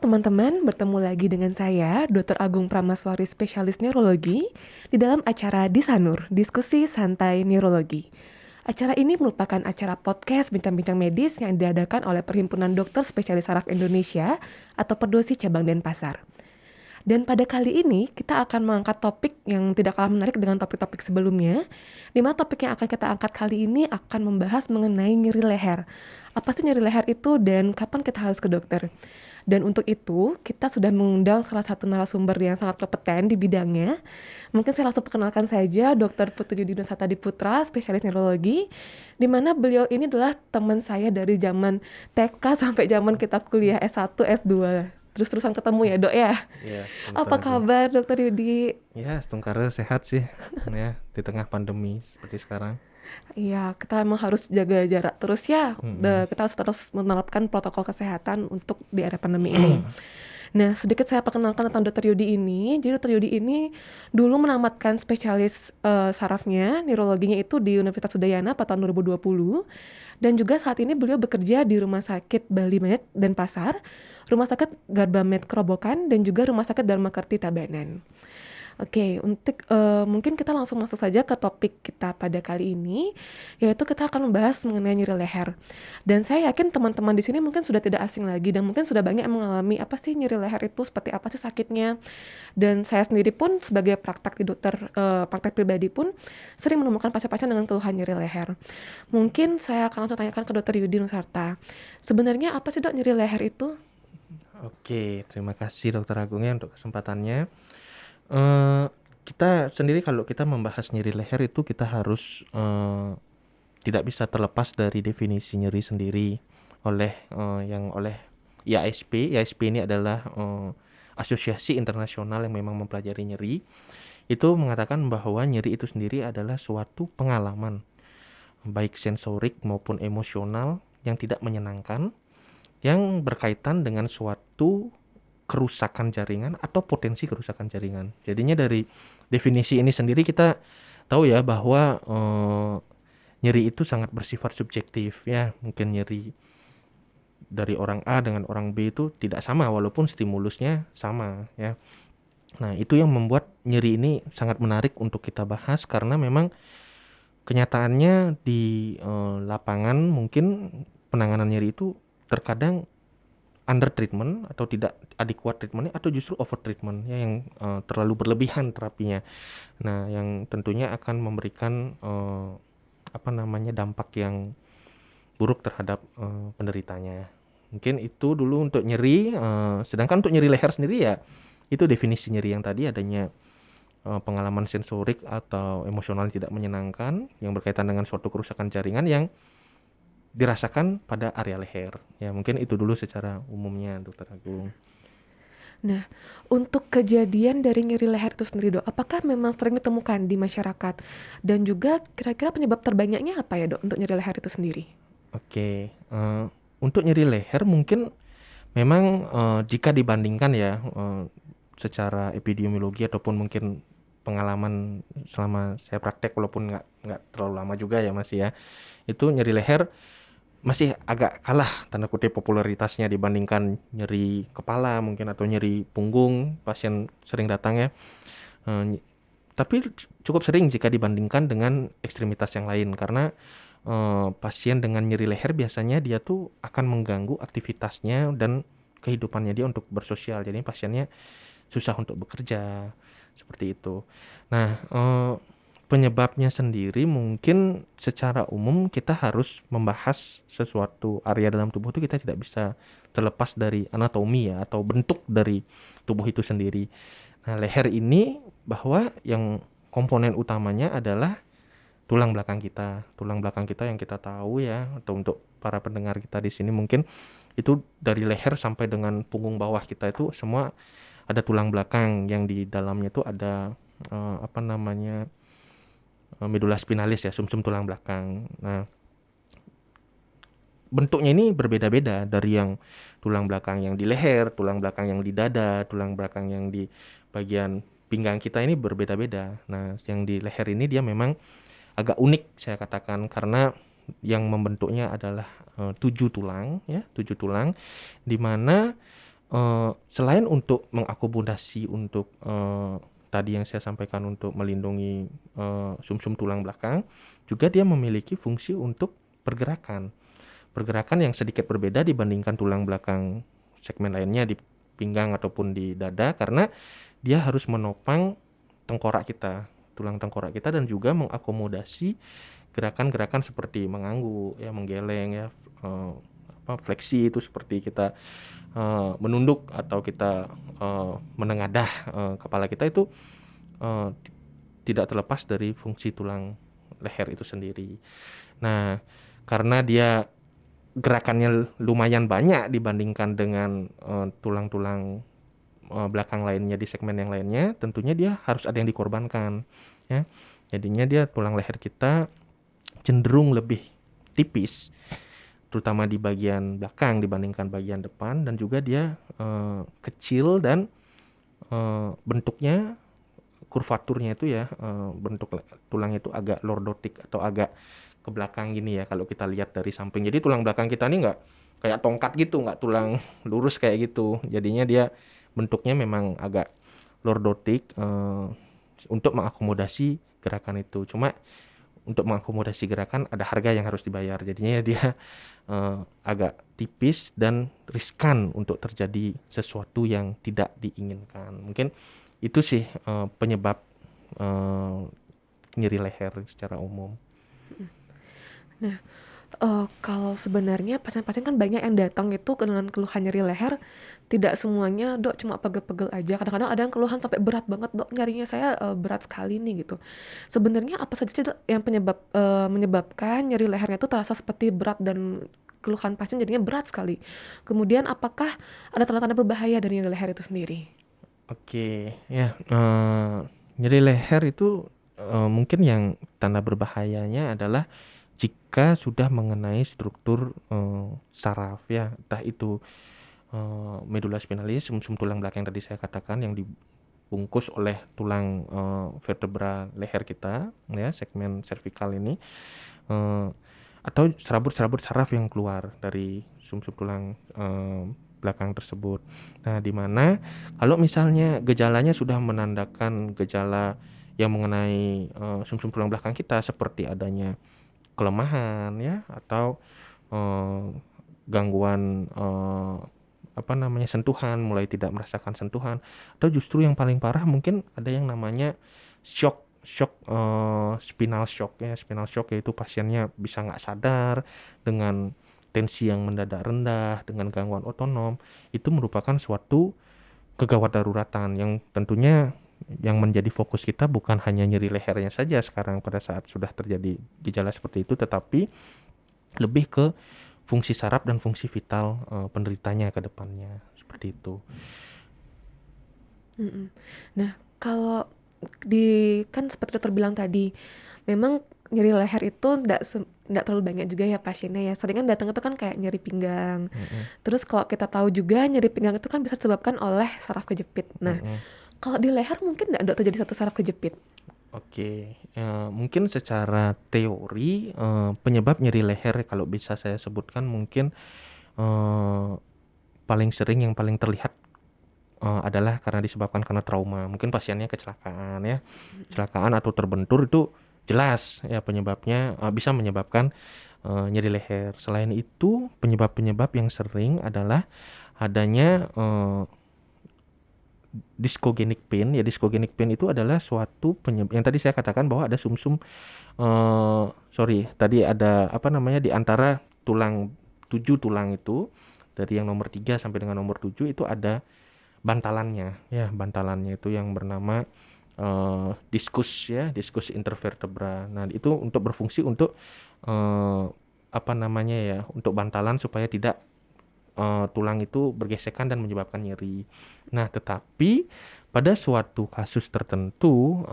teman-teman, bertemu lagi dengan saya, Dr. Agung Pramaswari, spesialis neurologi, di dalam acara Disanur, Diskusi Santai Neurologi. Acara ini merupakan acara podcast bincang-bincang medis yang diadakan oleh Perhimpunan Dokter Spesialis Saraf Indonesia atau Perdosi Cabang Denpasar. Dan pada kali ini kita akan mengangkat topik yang tidak kalah menarik dengan topik-topik sebelumnya, di mana topik yang akan kita angkat kali ini akan membahas mengenai nyeri leher. Apa sih nyeri leher itu dan kapan kita harus ke dokter? Dan untuk itu, kita sudah mengundang salah satu narasumber yang sangat kompeten di bidangnya. Mungkin saya langsung perkenalkan saja Dr. Putri Yudina Satadi Putra, spesialis neurologi, di mana beliau ini adalah teman saya dari zaman TK sampai zaman kita kuliah S1, S2. Terus-terusan ketemu ya, Dok ya? Iya, Apa Agung. kabar, Dokter Yudi? Ya, Stungkara sehat sih, ya, di tengah pandemi seperti sekarang. Iya, kita emang harus jaga jarak terus ya. Mm-mm. Kita harus terus menerapkan protokol kesehatan untuk di era pandemi ini. Nah, sedikit saya perkenalkan tentang Dr. Yudi ini. Jadi Dr. Yudi ini dulu menamatkan spesialis sarafnya, neurologinya itu di Universitas Udayana pada tahun 2020. Dan juga saat ini beliau bekerja di Rumah Sakit Bali Med Denpasar, Rumah Sakit Garbamed Kerobokan, dan juga Rumah Sakit Dharma Kerti Tabanan. Oke, untuk mungkin kita langsung masuk saja ke topik kita pada kali ini, yaitu kita akan membahas mengenai nyeri leher. Dan saya yakin teman-teman di sini mungkin sudah tidak asing lagi dan mungkin sudah banyak yang mengalami apa sih nyeri leher itu, seperti apa sih sakitnya. Dan saya sendiri pun sebagai praktek di dokter, praktek pribadi pun sering menemukan pasien-pasien dengan keluhan nyeri leher. Mungkin saya akan langsung tanyakan ke Dokter Yudi Nusarta. Sebenarnya apa sih, Dok, nyeri leher itu? Oke, terima kasih Dokter Agung ya untuk kesempatannya. Eh, Kita sendiri kalau kita membahas nyeri leher itu kita harus tidak bisa terlepas dari definisi nyeri sendiri oleh IASP. IASP ini adalah asosiasi internasional yang memang mempelajari nyeri. Itu mengatakan bahwa nyeri itu sendiri adalah suatu pengalaman baik sensorik maupun emosional yang tidak menyenangkan, yang berkaitan dengan suatu kerusakan jaringan atau potensi kerusakan jaringan. Jadinya dari definisi ini sendiri kita tahu ya bahwa nyeri itu sangat bersifat subjektif ya. Mungkin nyeri dari orang A dengan orang B itu tidak sama walaupun stimulusnya sama ya. Nah, itu yang membuat nyeri ini sangat menarik untuk kita bahas karena memang kenyataannya di lapangan mungkin penanganan nyeri itu terkadang under treatment atau tidak adequate treatmentnya atau justru over treatment ya, yang terlalu berlebihan terapinya. Nah, yang tentunya akan memberikan dampak yang buruk terhadap penderitanya. Mungkin itu dulu untuk nyeri. Sedangkan untuk nyeri leher sendiri ya itu definisi nyeri yang tadi adanya pengalaman sensorik atau emosional yang tidak menyenangkan yang berkaitan dengan suatu kerusakan jaringan yang dirasakan pada area leher. Ya, mungkin itu dulu secara umumnya, Dokter Agung. Nah, untuk kejadian dari nyeri leher itu sendiri, Dok, apakah memang sering ditemukan di masyarakat? Dan juga kira-kira penyebab terbanyaknya apa ya, Dok, untuk nyeri leher itu sendiri? Oke, untuk nyeri leher mungkin memang jika dibandingkan ya secara epidemiologi ataupun mungkin pengalaman selama saya praktek walaupun nggak terlalu lama juga ya Mas ya, itu nyeri leher masih agak kalah tanda kutip popularitasnya dibandingkan nyeri kepala mungkin atau nyeri punggung pasien sering datang ya. Tapi cukup sering jika dibandingkan dengan ekstremitas yang lain karena pasien dengan nyeri leher biasanya dia tuh akan mengganggu aktivitasnya dan kehidupannya dia untuk bersosial. Jadi pasiennya susah untuk bekerja seperti itu. Nah, penyebabnya sendiri mungkin secara umum kita harus membahas sesuatu area dalam tubuh itu kita tidak bisa terlepas dari anatomi ya atau bentuk dari tubuh itu sendiri. Nah, leher ini bahwa yang komponen utamanya adalah tulang belakang kita. Tulang belakang kita yang kita tahu ya, atau untuk para pendengar kita di sini mungkin itu dari leher sampai dengan punggung bawah kita itu semua ada tulang belakang yang di dalamnya itu ada medula spinalis ya, sumsum tulang belakang. Nah, bentuknya ini berbeda-beda dari yang tulang belakang yang di leher, tulang belakang yang di dada, tulang belakang yang di bagian pinggang kita ini berbeda-beda. Nah, yang di leher ini dia memang agak unik saya katakan karena yang membentuknya adalah 7 tulang ya, 7 tulang di mana selain untuk mengakomodasi untuk tadi yang saya sampaikan untuk melindungi sumsum tulang belakang, juga dia memiliki fungsi untuk pergerakan. Pergerakan yang sedikit berbeda dibandingkan tulang belakang segmen lainnya di pinggang ataupun di dada, karena dia harus menopang tengkorak kita, tulang tengkorak kita, dan juga mengakomodasi gerakan-gerakan seperti mengangguk, ya, menggeleng, ya, fleksi itu seperti kita menunduk atau kita menengadah kepala kita itu uh, tidak terlepas dari fungsi tulang leher itu sendiri. Nah, karena dia gerakannya lumayan banyak dibandingkan dengan tulang-tulang belakang lainnya di segmen yang lainnya, tentunya dia harus ada yang dikorbankan, ya. Jadinya dia tulang leher kita cenderung lebih tipis, terutama di bagian belakang dibandingkan bagian depan, dan juga dia kecil dan bentuknya, kurvaturnya itu ya, bentuk tulangnya itu agak lordotik atau agak ke belakang gini ya kalau kita lihat dari samping. Jadi tulang belakang kita ini nggak kayak tongkat gitu, nggak tulang lurus kayak gitu. Jadinya dia bentuknya memang agak lordotik untuk mengakomodasi gerakan itu. Cuma untuk mengakomodasi gerakan ada harga yang harus dibayar. Jadinya dia agak tipis dan riskan untuk terjadi sesuatu yang tidak diinginkan. Mungkin itu sih penyebab nyeri leher secara umum. Nah, kalau sebenarnya pasien-pasien kan banyak yang datang itu dengan keluhan nyeri leher, tidak semuanya, "Dok, cuma pegel-pegel aja." Kadang-kadang ada yang keluhan sampai berat banget, "Dok, nyerinya saya, berat sekali nih," gitu. Sebenarnya apa saja sih, Dok, yang menyebabkan nyeri lehernya itu terasa seperti berat dan keluhan pasien jadinya berat sekali? Kemudian apakah ada tanda-tanda berbahaya dari nyeri leher itu sendiri? Oke, ya, nyeri leher itu mungkin yang tanda berbahayanya adalah jika sudah mengenai struktur saraf, ya, entah itu medula spinalis, sumsum tulang belakang yang tadi saya katakan yang dibungkus oleh tulang vertebra leher kita, ya, segmen cervical ini, atau serabut-serabut saraf yang keluar dari sumsum tulang belakang tersebut. Nah, di mana kalau misalnya gejalanya sudah menandakan gejala yang mengenai sumsum tulang belakang kita seperti adanya kelemahan, ya, atau gangguan sentuhan, mulai tidak merasakan sentuhan, atau justru yang paling parah mungkin ada yang namanya shock spinal shock, ya. Spinal shock yaitu pasiennya bisa nggak sadar dengan tensi yang mendadak rendah, dengan gangguan otonom. Itu merupakan suatu kegawat daruratan yang tentunya yang menjadi fokus kita bukan hanya nyeri lehernya saja sekarang pada saat sudah terjadi gejala seperti itu, tetapi lebih ke fungsi saraf dan fungsi vital penderitanya ke depannya, seperti itu. Mhm. Nah, kalau kan seperti dokter bilang tadi, memang nyeri leher itu nggak terlalu banyak juga ya pasiennya ya. Sering kan datang itu kan kayak nyeri pinggang. Mm-mm. Terus kalau kita tahu juga nyeri pinggang itu kan bisa disebabkan oleh saraf kejepit. Nah, Mm-mm. kalau di leher mungkin nggak, Dok, terjadi satu saraf kejepit? Oke, mungkin secara teori penyebab nyeri leher kalau bisa saya sebutkan mungkin paling sering yang paling terlihat adalah karena disebabkan karena trauma. Mungkin pasiennya kecelakaan, ya, kecelakaan atau terbentur, itu jelas ya penyebabnya bisa menyebabkan nyeri leher. Selain itu, penyebab-penyebab yang sering adalah adanya discogenic pain. Ya, discogenic pain itu adalah suatu penyebab yang tadi saya katakan bahwa ada sumsum tadi ada di antara 7 tulang itu, dari yang nomor 3 sampai dengan nomor 7 itu ada bantalannya, ya, bantalannya itu yang bernama diskus, ya, diskus intervertebra. Nah, itu untuk berfungsi untuk untuk bantalan supaya tidak tulang itu bergesekan dan menyebabkan nyeri. Nah, tetapi pada suatu kasus tertentu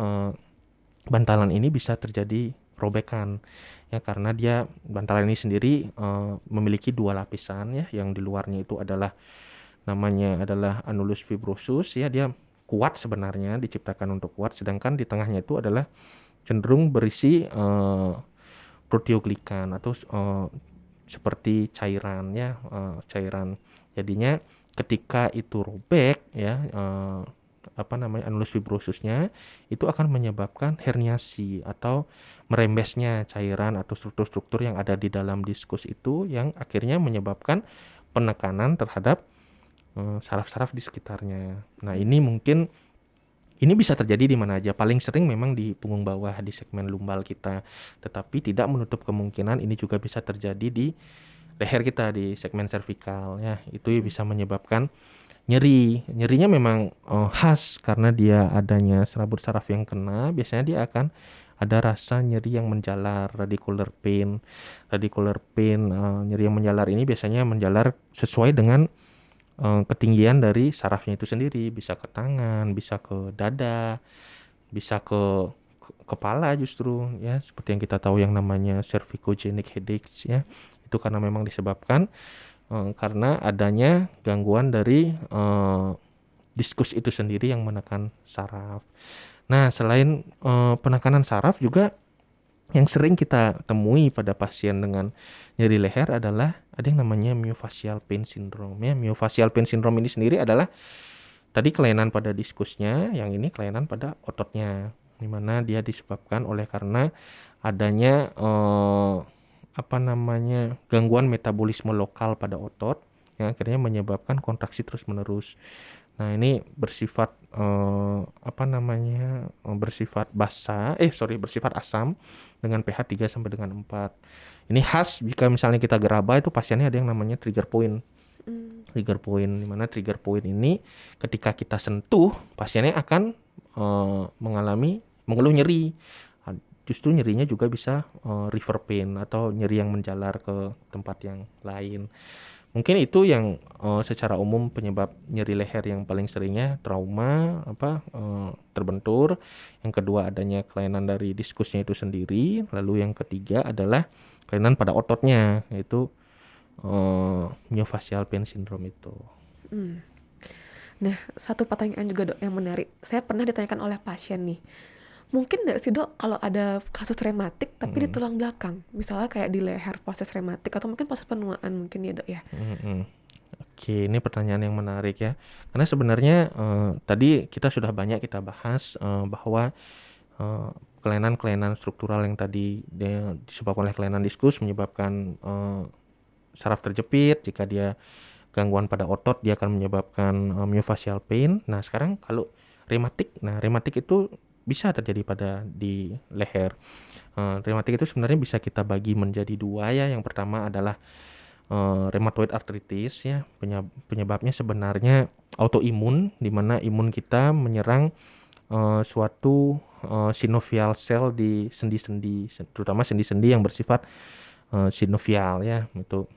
bantalan ini bisa terjadi robekan, ya, karena bantalan ini sendiri memiliki 2 lapisan, ya, yang di luarnya itu namanya adalah annulus fibrosus, ya, dia kuat sebenarnya, diciptakan untuk kuat, sedangkan di tengahnya itu adalah cenderung berisi proteoglikan atau seperti cairan, ya, cairan. Jadinya ketika itu robek ya, anulus fibrosusnya itu akan menyebabkan herniasi atau merembesnya cairan atau struktur-struktur yang ada di dalam diskus itu, yang akhirnya menyebabkan penekanan terhadap saraf-saraf di sekitarnya. Nah, ini bisa terjadi di mana aja. Paling sering memang di punggung bawah, di segmen lumbal kita. Tetapi tidak menutup kemungkinan ini juga bisa terjadi di leher kita, di segmen servikal ya. Itu bisa menyebabkan nyeri. Nyerinya memang khas karena dia adanya serabut saraf yang kena. Biasanya dia akan ada rasa nyeri yang menjalar, radicular pain. Radicular pain, nyeri yang menjalar ini biasanya menjalar sesuai dengan ketinggian dari sarafnya itu sendiri. Bisa ke tangan, bisa ke dada, bisa ke kepala justru ya, seperti yang kita tahu yang namanya cervicogenic headaches ya. Itu karena memang disebabkan karena adanya gangguan dari diskus itu sendiri yang menekan saraf. Nah, selain penekanan saraf juga yang sering kita temui pada pasien dengan nyeri leher adalah ada yang namanya myofascial pain syndrome ya. Myofascial pain syndrome ini sendiri adalah tadi kelainan pada diskusnya, yang ini kelainan pada ototnya, di mana dia disebabkan oleh karena adanya gangguan metabolisme lokal pada otot yang akhirnya menyebabkan kontraksi terus-menerus. Nah, ini bersifat bersifat asam dengan pH 3 sampai dengan 4. Ini khas jika misalnya kita geraba, itu pasiennya ada yang namanya trigger point. Trigger point, di mana trigger point ini ketika kita sentuh, pasiennya akan mengeluh nyeri. Justru nyerinya juga bisa river pain atau nyeri yang menjalar ke tempat yang lain. Mungkin itu yang secara umum penyebab nyeri leher yang paling seringnya trauma terbentur. Yang kedua adanya kelainan dari diskusnya itu sendiri. Lalu yang ketiga adalah kelainan pada ototnya, yaitu myofascial pain syndrome itu. Nah, satu pertanyaan juga dok yang menarik. Saya pernah ditanyakan oleh pasien nih. Mungkin nggak sih dok kalau ada kasus rematik tapi di tulang belakang, misalnya kayak di leher proses rematik atau mungkin proses penuaan mungkin ya dok ya? Oke, ini pertanyaan yang menarik ya. Karena sebenarnya tadi kita sudah banyak kita bahas bahwa kelainan-kelainan struktural yang tadi disebabkan oleh kelainan diskus menyebabkan saraf terjepit. Jika dia gangguan pada otot, dia akan menyebabkan myofascial pain. Nah, sekarang kalau rematik itu bisa terjadi di leher. Rematik itu sebenarnya bisa kita bagi menjadi dua ya. Yang pertama adalah rheumatoid arthritis ya. Penyebabnya sebenarnya autoimun, di mana imun kita menyerang suatu synovial cell di sendi-sendi, terutama sendi-sendi yang bersifat synovial ya. Itu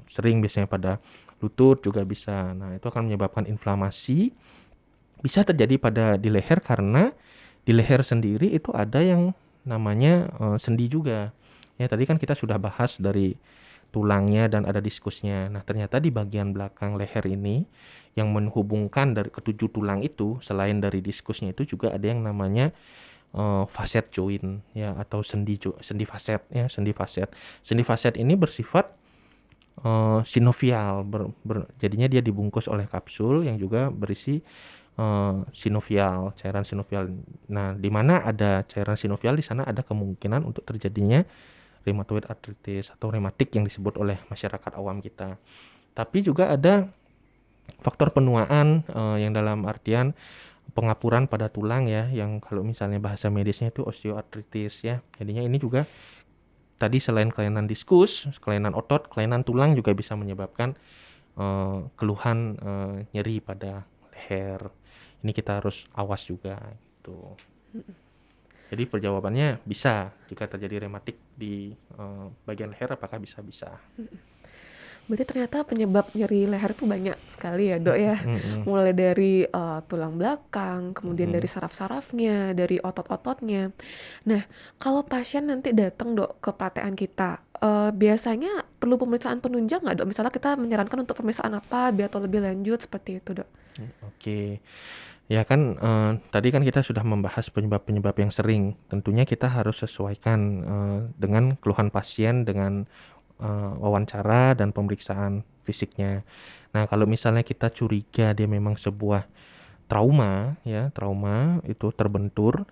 sering biasanya pada lutut juga bisa. Nah, itu akan menyebabkan inflamasi. Bisa terjadi di leher karena di leher sendiri itu ada yang namanya sendi juga. Ya, tadi kan kita sudah bahas dari tulangnya dan ada diskusnya. Nah, ternyata di bagian belakang leher ini yang menghubungkan dari ketujuh tulang itu, selain dari diskusnya itu juga ada yang namanya facet joint ya, atau sendi facet ya, sendi facet. Sendi facet ini bersifat sinovial, jadinya dia dibungkus oleh kapsul yang juga berisi sinovial, cairan sinovial. Nah, di mana ada cairan sinovial, di sana ada kemungkinan untuk terjadinya rheumatoid arthritis atau rematik yang disebut oleh masyarakat awam kita. Tapi juga ada faktor penuaan yang dalam artian pengapuran pada tulang ya, yang kalau misalnya bahasa medisnya itu osteoartritis ya. Jadinya ini juga tadi selain kelainan diskus, kelainan otot, kelainan tulang juga bisa menyebabkan keluhan nyeri pada leher. Ini kita harus awas juga gitu. Jadi perjawabannya bisa, jika terjadi rematik di bagian leher apakah bisa? Berarti ternyata penyebab nyeri leher itu banyak sekali ya dok ya. Mulai dari tulang belakang, kemudian dari saraf-sarafnya, dari otot-ototnya. Nah, kalau pasien nanti datang dok ke praktekan kita, biasanya perlu pemeriksaan penunjang nggak dok? Misalnya kita menyarankan untuk pemeriksaan apa biar tahu lebih lanjut seperti itu dok? Oke. Ya kan tadi kan kita sudah membahas penyebab-penyebab yang sering. Tentunya kita harus sesuaikan dengan keluhan pasien, dengan wawancara dan pemeriksaan fisiknya. Nah, kalau misalnya kita curiga dia memang sebuah trauma ya, trauma itu terbentur,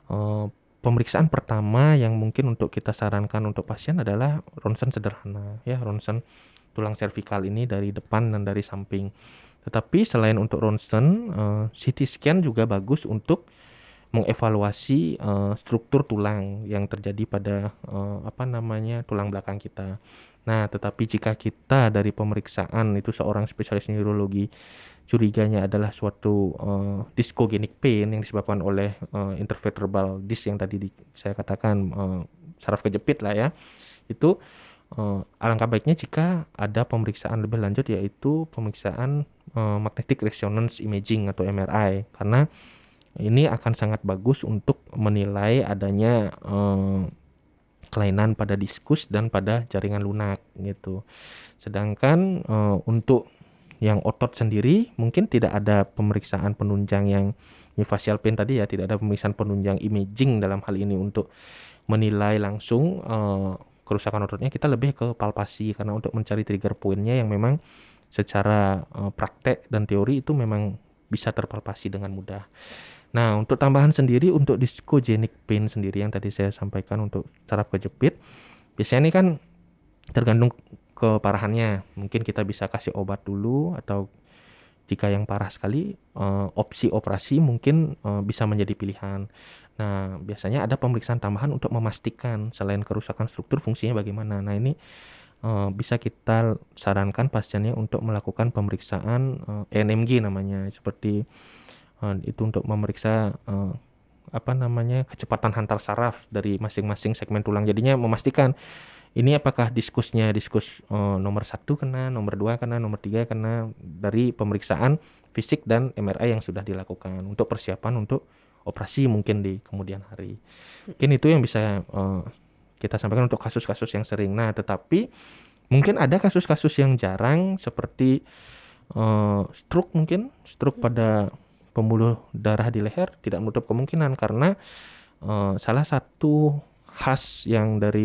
eh, pemeriksaan pertama yang mungkin untuk kita sarankan untuk pasien adalah ronsen sederhana ya, ronsen tulang servikal ini dari depan dan dari samping. Tetapi selain untuk ronsen, CT scan juga bagus untuk mengevaluasi struktur tulang yang terjadi pada tulang belakang kita. Nah, tetapi jika kita dari pemeriksaan itu seorang spesialis neurologi curiganya adalah suatu discogenic pain yang disebabkan oleh intervertebral disc yang tadi saya katakan, saraf kejepit lah ya, itu alangkah baiknya jika ada pemeriksaan lebih lanjut, yaitu pemeriksaan magnetic resonance imaging atau MRI, karena ini akan sangat bagus untuk menilai adanya kelainan pada diskus dan pada jaringan lunak gitu. Sedangkan untuk yang otot sendiri mungkin tidak ada pemeriksaan penunjang yang myofascial pain tadi ya, tidak ada pemeriksaan penunjang imaging dalam hal ini untuk menilai langsung kerusakan ototnya. Kita lebih ke palpasi karena untuk mencari trigger pointnya yang memang secara praktek dan teori itu memang bisa terpalpasi dengan mudah. Nah, untuk tambahan sendiri untuk discogenic pain sendiri yang tadi saya sampaikan untuk saraf kejepit, biasanya ini kan tergantung keparahannya. Mungkin kita bisa kasih obat dulu, atau jika yang parah sekali, opsi operasi mungkin bisa menjadi pilihan. Nah, biasanya ada pemeriksaan tambahan untuk memastikan selain kerusakan struktur fungsinya bagaimana. Nah, ini bisa kita sarankan pasiennya untuk melakukan pemeriksaan NMG namanya, seperti itu untuk memeriksa kecepatan hantar saraf dari masing-masing segmen tulang. Jadinya memastikan ini apakah diskus nomor 1 kena, nomor 2 kena, nomor 3 kena, dari pemeriksaan fisik dan MRI yang sudah dilakukan untuk persiapan untuk operasi mungkin di kemudian hari. Mungkin itu yang bisa kita sampaikan untuk kasus-kasus yang sering. Nah, tetapi mungkin ada kasus-kasus yang jarang seperti stroke pada pembuluh darah di leher, tidak menutup kemungkinan karena salah satu khas yang dari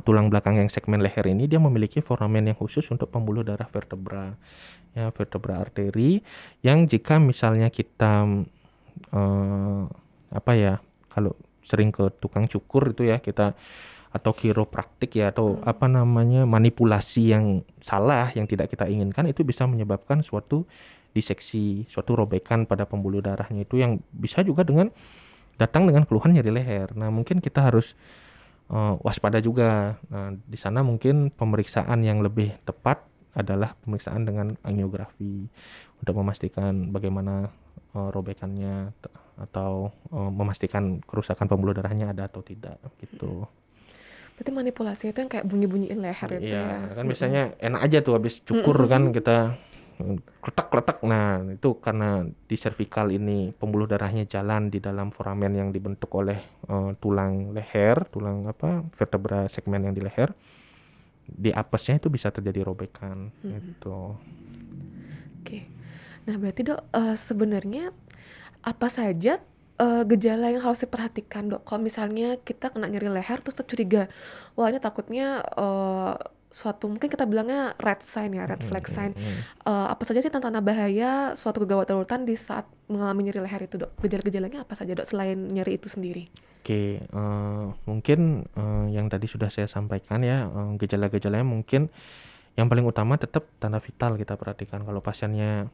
tulang belakang yang segmen leher ini, dia memiliki foramen yang khusus untuk pembuluh darah vertebra ya, vertebra arteri, yang jika misalnya kita kalau sering ke tukang cukur itu ya, kita atau kiropraktik ya, atau manipulasi yang salah yang tidak kita inginkan, itu bisa menyebabkan suatu diseksi, suatu robekan pada pembuluh darahnya, itu yang bisa juga datang dengan keluhan nyeri leher. Nah, mungkin kita harus waspada juga. Nah, di sana mungkin pemeriksaan yang lebih tepat adalah pemeriksaan dengan angiografi untuk memastikan bagaimana robekannya, atau memastikan kerusakan pembuluh darahnya ada atau tidak gitu. Berarti manipulasi itu yang kayak bunyi-bunyiin leher itu Iya, ya. kan biasanya enak aja tuh habis cukur kan kita kletak-kletak. Nah, itu karena di cervical ini pembuluh darahnya jalan di dalam foramen yang dibentuk oleh tulang leher, vertebra segmen yang di leher. Di apesnya itu bisa terjadi robekan gitu. Oke. Nah, berarti Dok, sebenarnya apa saja gejala yang harus diperhatikan Dok? Kalau misalnya kita kena nyeri leher terus kita curiga, wah ini takutnya suatu, mungkin kita bilangnya red sign ya, red flag sign. Apa saja sih tanda-tanda bahaya suatu kegawat darurat di saat mengalami nyeri leher itu Dok? Gejala-gejalanya apa saja Dok selain nyeri itu sendiri? Oke, mungkin yang tadi sudah saya sampaikan ya, gejala-gejalanya mungkin yang paling utama tetap tanda vital kita perhatikan. Kalau pasiennya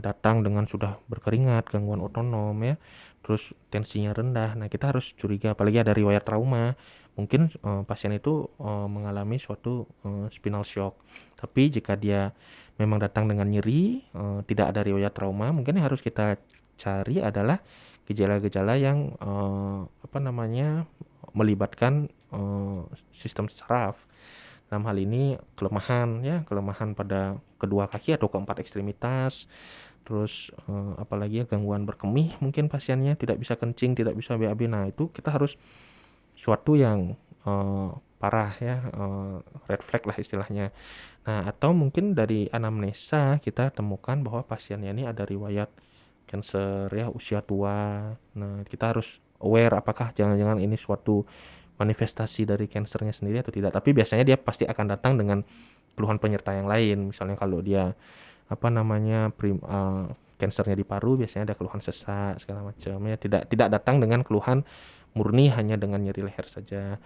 datang dengan sudah berkeringat, gangguan otonom ya, terus tensinya rendah, nah kita harus curiga, apalagi ada riwayat trauma. Mungkin pasien itu mengalami suatu spinal shock. Tapi jika dia memang datang dengan nyeri, tidak ada riwayat trauma, mungkin yang harus kita cari adalah gejala-gejala yang melibatkan sistem saraf. Dalam hal ini kelemahan pada kedua kaki atau keempat ekstremitas, terus apalagi gangguan berkemih, mungkin pasiennya tidak bisa kencing, tidak bisa BAB. Nah, itu kita harus suatu yang parah ya, red flag lah istilahnya. Nah, atau mungkin dari anamnesa kita temukan bahwa pasiennya ini ada riwayat cancer ya, usia tua. Nah, kita harus aware apakah jangan-jangan ini suatu manifestasi dari kansernya sendiri atau tidak. Tapi biasanya dia pasti akan datang dengan keluhan penyerta yang lain. Misalnya kalau dia kansernya di paru, biasanya ada keluhan sesak segala macam ya. Tidak datang dengan keluhan murni hanya dengan nyeri leher saja.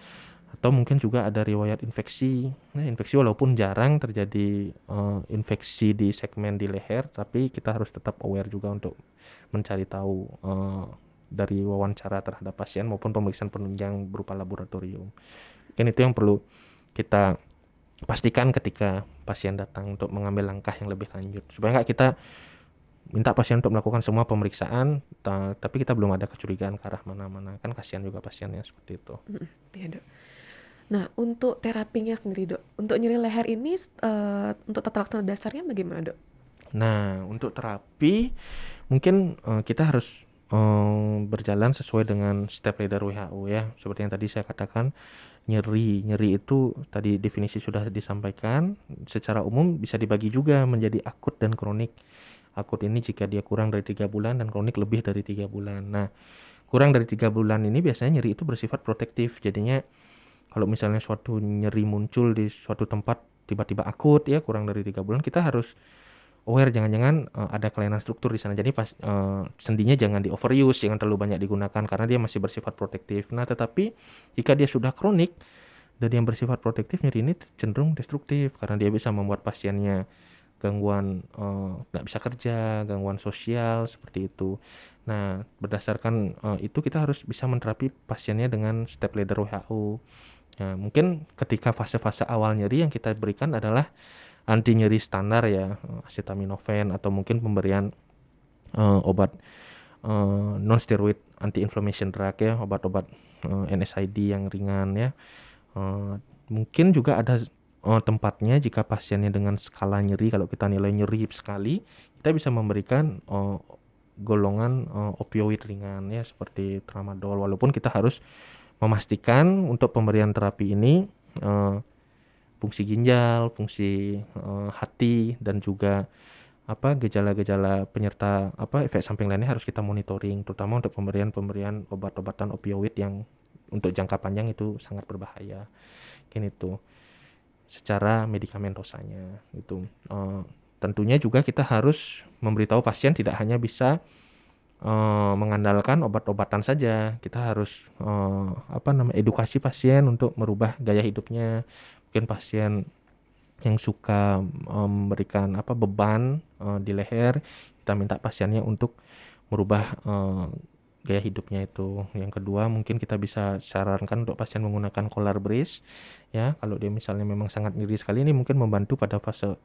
Atau mungkin juga ada riwayat infeksi. Nah, infeksi walaupun jarang terjadi infeksi di segmen di leher, tapi kita harus tetap aware juga untuk mencari tahu dari wawancara terhadap pasien maupun pemeriksaan penunjang berupa laboratorium. Mungkin itu yang perlu kita pastikan ketika pasien datang untuk mengambil langkah yang lebih lanjut. Supaya nggak kita minta pasien untuk melakukan semua pemeriksaan, tapi kita belum ada kecurigaan ke arah mana-mana. Kan kasihan juga pasiennya seperti itu. Iya, Dok. Nah, untuk terapinya sendiri, Dok. Untuk nyeri leher ini untuk tata laksana dasarnya bagaimana, Dok? Nah, untuk terapi mungkin kita harus berjalan sesuai dengan step leader WHO ya. Seperti yang tadi saya katakan, nyeri itu tadi definisi sudah disampaikan. Secara umum bisa dibagi juga menjadi akut dan kronik. Akut ini jika dia kurang dari 3 bulan dan kronik lebih dari 3 bulan. Nah, kurang dari 3 bulan ini biasanya nyeri itu bersifat protektif. Jadinya kalau misalnya suatu nyeri muncul di suatu tempat tiba-tiba akut ya kurang dari 3 bulan, kita harus aware jangan-jangan ada kelainan struktur di sana. Jadi sendinya jangan di overuse, jangan terlalu banyak digunakan karena dia masih bersifat protektif. Nah, tetapi jika dia sudah kronik dan yang bersifat protektif, nyeri ini cenderung destruktif karena dia bisa membuat pasiennya gangguan nggak bisa kerja, gangguan sosial seperti itu. Nah, berdasarkan itu kita harus bisa menerapi pasiennya dengan step leader WHO. Nah, mungkin ketika fase-fase awal nyeri yang kita berikan adalah anti nyeri standar ya, acetaminophen atau mungkin pemberian obat non steroid anti inflammation drug ya, obat-obat NSAID yang ringan ya. Mungkin juga ada tempatnya jika pasiennya dengan skala nyeri, kalau kita nilai nyeri sekali, kita bisa memberikan golongan opioid ringan ya seperti tramadol, walaupun kita harus memastikan untuk pemberian terapi ini fungsi ginjal, fungsi hati dan juga gejala-gejala penyerta efek samping lainnya harus kita monitoring, terutama untuk pemberian obat-obatan opioid yang untuk jangka panjang itu sangat berbahaya. Mungkin itu secara medikamentosanya gitu. Tentunya juga kita harus memberitahu pasien tidak hanya bisa mengandalkan obat-obatan saja. Kita harus edukasi pasien untuk merubah gaya hidupnya. Mungkin pasien yang suka memberikan beban di leher, kita minta pasiennya untuk merubah gaya hidupnya itu. Yang kedua, mungkin kita bisa sarankan untuk pasien menggunakan collar brace ya. Kalau dia misalnya memang sangat nyeri sekali, ini mungkin membantu pada fase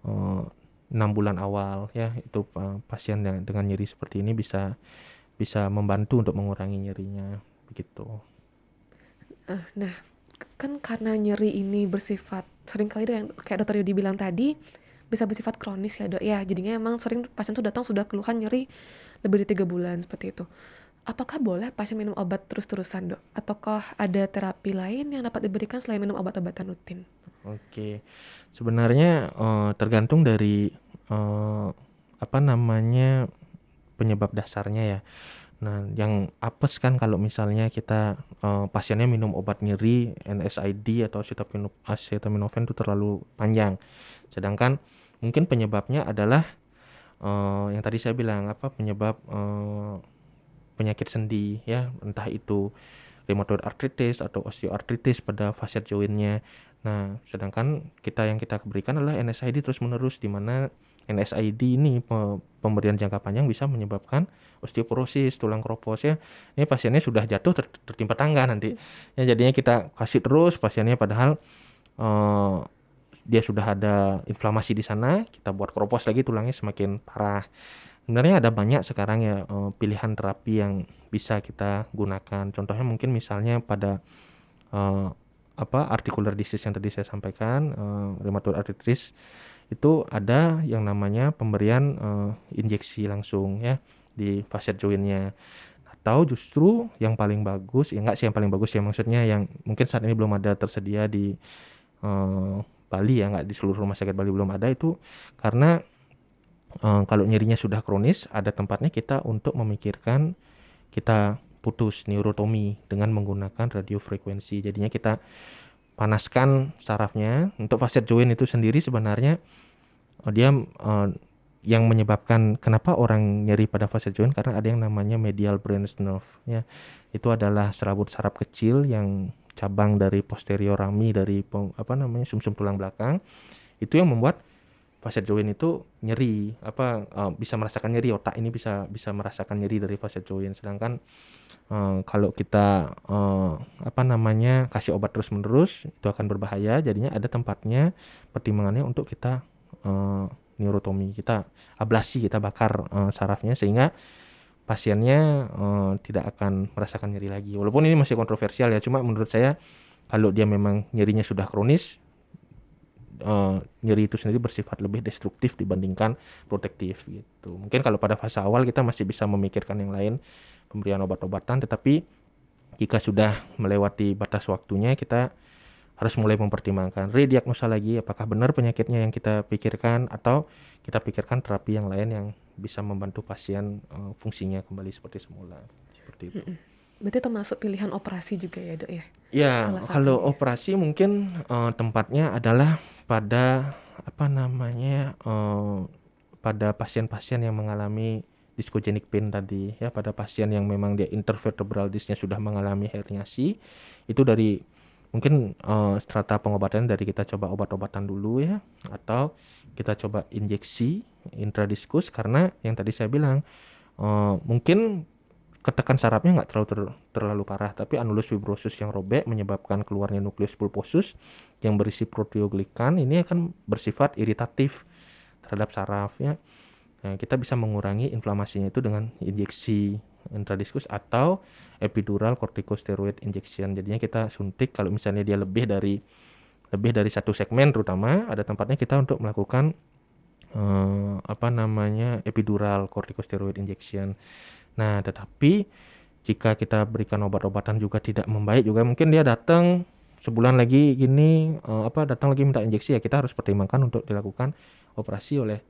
6 bulan awal ya. Itu pasien yang dengan nyeri seperti ini bisa membantu untuk mengurangi nyerinya begitu. Nah, kan karena nyeri ini bersifat seringkali yang kayak Dokter Yudi bilang tadi bisa bersifat kronis ya, Dok ya. Jadinya emang sering pasien tuh datang sudah keluhan nyeri lebih dari 3 bulan seperti itu. Apakah boleh pasien minum obat terus-terusan, Dok? Ataukah ada terapi lain yang dapat diberikan selain minum obat-obatan rutin? Oke. Sebenarnya tergantung dari penyebab dasarnya ya. Nah, yang apes kan kalau misalnya kita pasiennya minum obat nyeri NSAID atau acetaminophen itu terlalu panjang. Sedangkan mungkin penyebabnya adalah yang tadi saya bilang penyebab penyakit sendi ya, entah itu rheumatoid arthritis atau osteoartritis pada fascial joint-nya. Nah, sedangkan yang kita berikan adalah NSAID terus-menerus, di mana NSAID ini pemberian jangka panjang bisa menyebabkan osteoporosis, tulang kropos ya. Ini pasiennya sudah jatuh tertimpa tangga nanti. Ya, jadinya kita kasih terus pasiennya padahal dia sudah ada inflamasi di sana, kita buat kropos lagi, tulangnya semakin parah. Sebenarnya ada banyak sekarang ya pilihan terapi yang bisa kita gunakan. Contohnya mungkin misalnya pada articular disease yang tadi saya sampaikan, rheumatoid arthritis, itu ada yang namanya pemberian injeksi langsung ya di fascial joint-nya. Atau justru yang paling bagus, ya enggak sih yang paling bagus ya, maksudnya yang mungkin saat ini belum ada tersedia di Bali ya, enggak di seluruh rumah sakit Bali belum ada, itu karena kalau nyerinya sudah kronis, ada tempatnya kita untuk memikirkan kita putus, neurotomi dengan menggunakan radiofrekuensi. Jadinya kita panaskan sarafnya. Untuk facet joint itu sendiri sebenarnya dia yang menyebabkan kenapa orang nyeri pada facet joint karena ada yang namanya medial branch nerve ya. Itu adalah serabut saraf kecil yang cabang dari posterior rami dari sumsum tulang belakang. Itu yang membuat facet joint itu nyeri, bisa merasakan nyeri, otak ini bisa merasakan nyeri dari facet joint. Sedangkan kalau kita kasih obat terus-menerus itu akan berbahaya. Jadinya ada tempatnya pertimbangannya untuk kita neurotomi, kita ablasi, kita bakar sarafnya sehingga pasiennya tidak akan merasakan nyeri lagi. Walaupun ini masih kontroversial ya, cuma menurut saya kalau dia memang nyerinya sudah kronis, nyeri itu sendiri bersifat lebih destruktif dibandingkan protektif gitu. Mungkin kalau pada fase awal kita masih bisa memikirkan yang lain, pemberian obat-obatan, tetapi jika sudah melewati batas waktunya kita harus mulai mempertimbangkan rediagnosa lagi apakah benar penyakitnya yang kita pikirkan atau kita pikirkan terapi yang lain yang bisa membantu pasien fungsinya kembali seperti semula. Seperti itu. Berarti termasuk pilihan operasi juga ya, Dok ya? Ya, Salah kalau satunya. operasi mungkin tempatnya adalah pada pada pasien-pasien yang mengalami discogenic pain tadi ya, pada pasien yang memang dia intervertebral disc-nya sudah mengalami herniasi. Itu dari mungkin strata pengobatan dari kita coba obat-obatan dulu ya, atau kita coba injeksi intradiskus karena yang tadi saya bilang mungkin ketekan sarafnya nggak terlalu parah, tapi anulus fibrosus yang robek menyebabkan keluarnya nukleus pulposus yang berisi proteoglikan ini akan bersifat iritatif terhadap saraf ya. Nah, kita bisa mengurangi inflamasinya itu dengan injeksi intradiskus atau epidural corticosteroid injection. Jadinya kita suntik kalau misalnya dia lebih dari satu segmen, terutama ada tempatnya kita untuk melakukan epidural corticosteroid injection. Nah, tetapi jika kita berikan obat-obatan juga tidak membaik juga, mungkin dia datang sebulan lagi gini datang lagi minta injeksi, ya kita harus pertimbangkan untuk dilakukan operasi oleh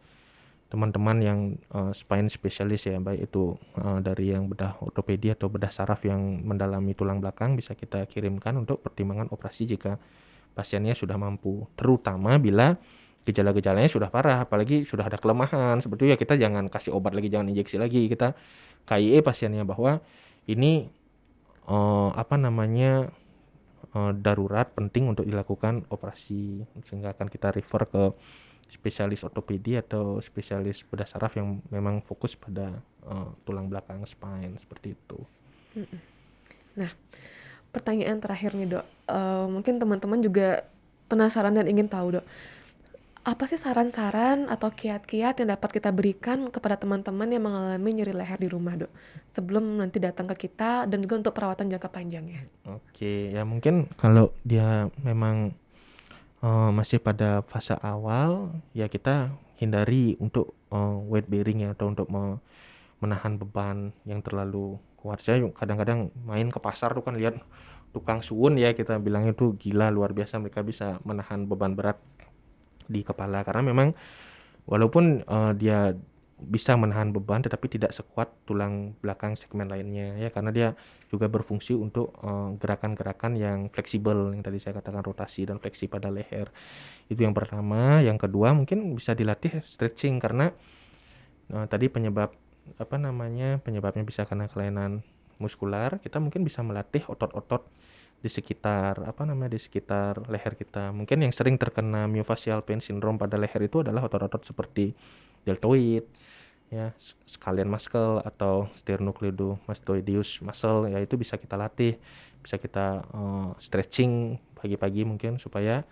teman-teman yang spine spesialis ya, baik itu dari yang bedah ortopedi atau bedah saraf yang mendalami tulang belakang bisa kita kirimkan untuk pertimbangan operasi jika pasiennya sudah mampu, terutama bila gejala-gejalanya sudah parah, apalagi sudah ada kelemahan seperti itu ya kita jangan kasih obat lagi, jangan injeksi lagi, kita KIE pasiennya bahwa ini darurat penting untuk dilakukan operasi, sehingga akan kita refer ke spesialis ortopedi atau spesialis bedah saraf yang memang fokus pada tulang belakang spine seperti itu. Nah, pertanyaan terakhir nih, Dok. Mungkin teman-teman juga penasaran dan ingin tahu, Dok. Apa sih saran-saran atau kiat-kiat yang dapat kita berikan kepada teman-teman yang mengalami nyeri leher di rumah, Dok? Sebelum nanti datang ke kita dan juga untuk perawatan jangka panjangnya. Oke, ya mungkin kalau dia memang masih pada fase awal, ya kita hindari untuk weight bearing ya, atau untuk menahan beban yang terlalu kuat. Saya kadang-kadang main ke pasar tuh kan lihat tukang suwun ya, kita bilangnya tuh gila, luar biasa mereka bisa menahan beban berat di kepala, karena memang walaupun dia bisa menahan beban tetapi tidak sekuat tulang belakang segmen lainnya ya, karena dia juga berfungsi untuk gerakan-gerakan yang fleksibel yang tadi saya katakan, rotasi dan fleksi pada leher. Itu yang pertama. Yang kedua mungkin bisa dilatih stretching, karena tadi penyebabnya bisa karena kelainan muskular, kita mungkin bisa melatih otot-otot di sekitar leher kita. Mungkin yang sering terkena myofascial pain syndrome pada leher itu adalah otot-otot seperti deltoid ya, scalene muscle atau sternocleidomastoideus muscle ya, itu bisa kita latih, bisa kita stretching pagi-pagi mungkin supaya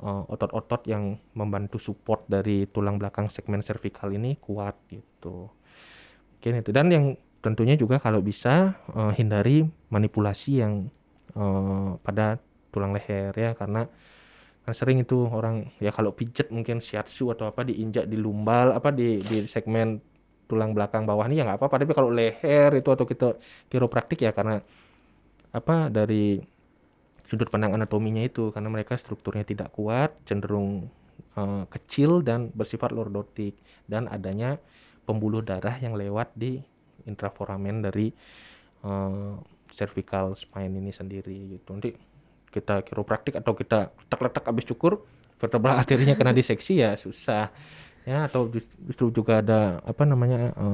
otot-otot yang membantu support dari tulang belakang segmen cervical ini kuat gitu. Mungkin itu. Dan yang tentunya juga kalau bisa hindari manipulasi yang pada tulang leher ya, karena kan sering itu orang ya kalau pijet mungkin shiatsu atau diinjak di lumbal di segmen tulang belakang bawah ini ya nggak apa-apa, tapi kalau leher itu atau kita kiropraktik ya, karena dari sudut pandang anatominya itu, karena mereka strukturnya tidak kuat, cenderung kecil dan bersifat lordotik, dan adanya pembuluh darah yang lewat di intraforamen dari cervical spine ini sendiri gitu. Nanti kita kiropraktik atau kita letak-letak habis cukur vertebral arterinya kena diseksi ya susah. Ya, atau justru juga ada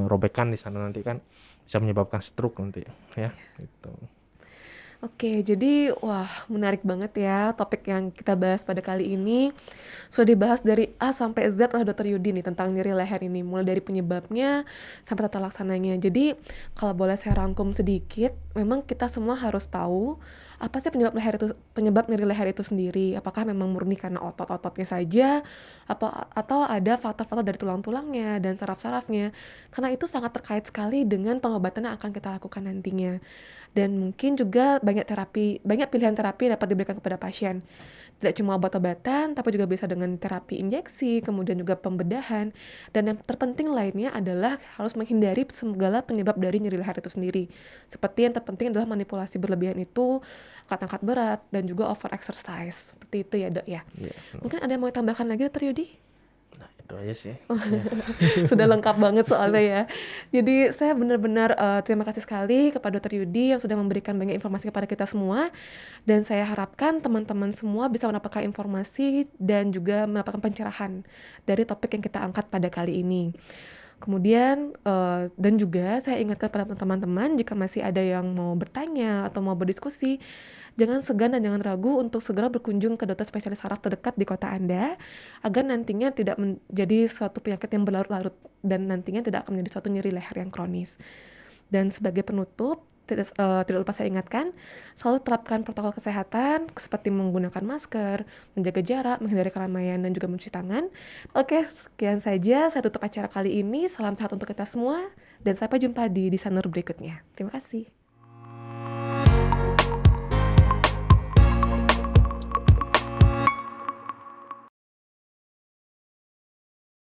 robekan di sana nanti kan bisa menyebabkan stroke nanti ya gitu. Oke, jadi wah menarik banget ya topik yang kita bahas pada kali ini. Sudah dibahas dari A sampai Z oleh Dr. Yudi nih tentang nyeri leher ini, mulai dari penyebabnya sampai tata laksananya. Jadi kalau boleh saya rangkum sedikit, memang kita semua harus tahu apa sih penyebab nyeri leher itu sendiri. Apakah memang murni karena otot-ototnya saja, atau ada faktor-faktor dari tulang-tulangnya dan saraf-sarafnya. Karena itu sangat terkait sekali dengan pengobatan yang akan kita lakukan nantinya. Dan mungkin juga banyak pilihan terapi yang dapat diberikan kepada pasien. Tidak cuma obat-obatan, tapi juga bisa dengan terapi injeksi, kemudian juga pembedahan. Dan yang terpenting lainnya adalah harus menghindari segala penyebab dari nyeri leher itu sendiri. Seperti yang terpenting adalah manipulasi berlebihan itu, angkat-angkat berat, dan juga over exercise. Seperti itu ya dok ya. Iya. Mungkin ada yang mau ditambahkan lagi Dr. Yudi? Nah, itu aja sih. Sudah lengkap banget soalnya ya. Jadi saya benar-benar terima kasih sekali kepada Dr. Yudi yang sudah memberikan banyak informasi kepada kita semua. Dan saya harapkan teman-teman semua bisa mendapatkan informasi dan juga mendapatkan pencerahan dari topik yang kita angkat pada kali ini. Kemudian dan juga saya ingatkan pada teman-teman jika masih ada yang mau bertanya atau mau berdiskusi, jangan segan dan jangan ragu untuk segera berkunjung ke dokter spesialis saraf terdekat di kota Anda agar nantinya tidak menjadi suatu penyakit yang berlarut-larut dan nantinya tidak akan menjadi suatu nyeri leher yang kronis. Dan sebagai penutup, tidak lupa saya ingatkan, selalu terapkan protokol kesehatan seperti menggunakan masker, menjaga jarak, menghindari keramaian, dan juga mencuci tangan. Oke, sekian saja saya tutup acara kali ini. Salam sehat untuk kita semua, dan sampai jumpa di Desainer berikutnya. Terima kasih.